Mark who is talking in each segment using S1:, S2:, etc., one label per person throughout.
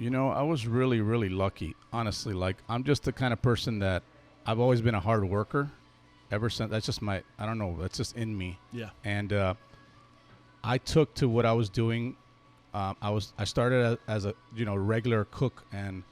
S1: I was really, really lucky, honestly. Like, I'm just the kind of person that I've always been a hard worker ever since. That's just I don't know, that's just in me.
S2: Yeah.
S1: And I took to what I was doing. I started as a, regular cook and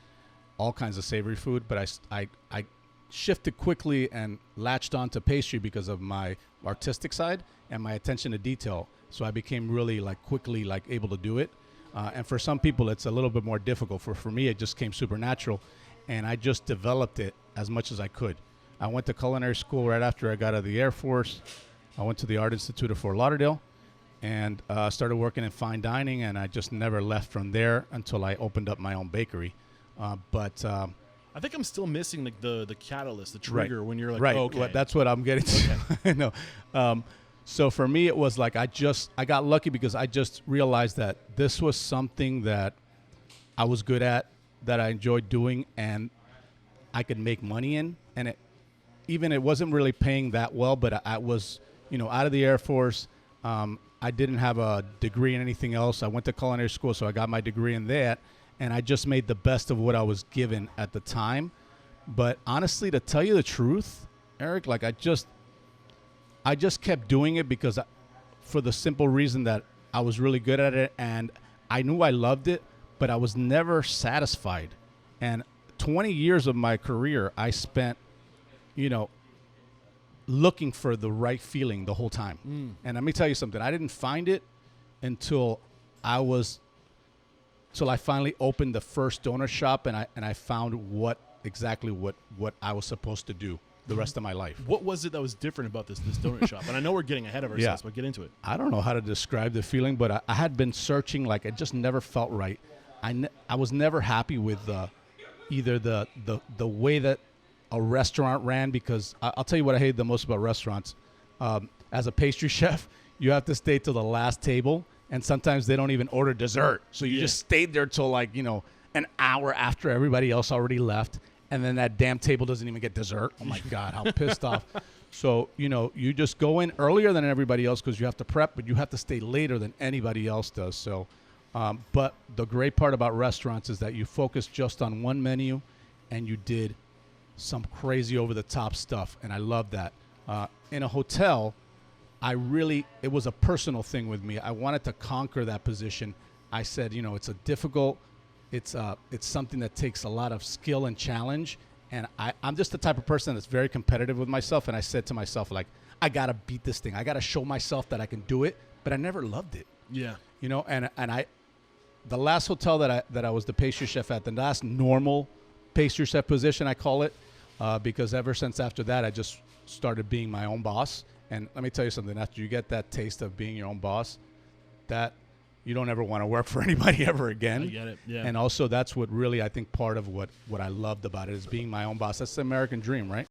S1: all kinds of savory food, but I shifted quickly and latched onto pastry because of my artistic side and my attention to detail. So I became really quickly able to do it. And for some people, it's a little bit more difficult. For me, it just came supernatural, and I just developed it as much as I could. I went to culinary school right after I got out of the Air Force. I went to the Art Institute of Fort Lauderdale and started working in fine dining, and I just never left from there until I opened up my own bakery.
S2: I think I'm still missing the catalyst, the trigger,
S1: right.
S2: when you're like,
S1: right.
S2: oh, okay.
S1: Well, that's what I'm getting to.
S2: Okay.
S1: No. So for me, it was like I got lucky because I just realized that this was something that I was good at, that I enjoyed doing, and I could make money in. And it wasn't really paying that well, but I was, out of the Air Force. I didn't have a degree in anything else. I went to culinary school, so I got my degree in that, and I just made the best of what I was given at the time. But honestly, to tell you the truth, Eric, I just kept doing it because for the simple reason that I was really good at it, and I knew I loved it, but I was never satisfied. And 20 years of my career, I spent, looking for the right feeling the whole time. And let me tell you something. I didn't find it until I finally opened the first donut shop, and I found exactly what I was supposed to do the rest of my life.
S2: What was it that was different about this donut shop? And I know we're getting ahead of ourselves, but get into it.
S1: I don't know how to describe the feeling, but I had been searching. It just never felt right. I was never happy with either the way that a restaurant ran, because I'll tell you what I hate the most about restaurants. As a pastry chef, you have to stay till the last table, and sometimes they don't even order dessert. So you just stayed there till an hour after everybody else already left. And then that damn table doesn't even get dessert. Oh, my God, how pissed off. So, you just go in earlier than everybody else because you have to prep, but you have to stay later than anybody else does. So, but the great part about restaurants is that you focus just on one menu, and you did some crazy over-the-top stuff, and I love that. In a hotel, it was a personal thing with me. I wanted to conquer that position. I said, it's something that takes a lot of skill and challenge, and I'm just the type of person that's very competitive with myself, and I said to myself, I got to beat this thing. I got to show myself that I can do it, but I never loved it.
S2: Yeah.
S1: The last hotel that I was the pastry chef at, the last normal pastry chef position, I call it, because ever since after that, I just started being my own boss. And let me tell you something, after you get that taste of being your own boss, that you don't ever want to work for anybody ever again.
S2: I get it, yeah.
S1: And also that's what really, I think, part of what I loved about it is being my own boss. That's the American dream, right?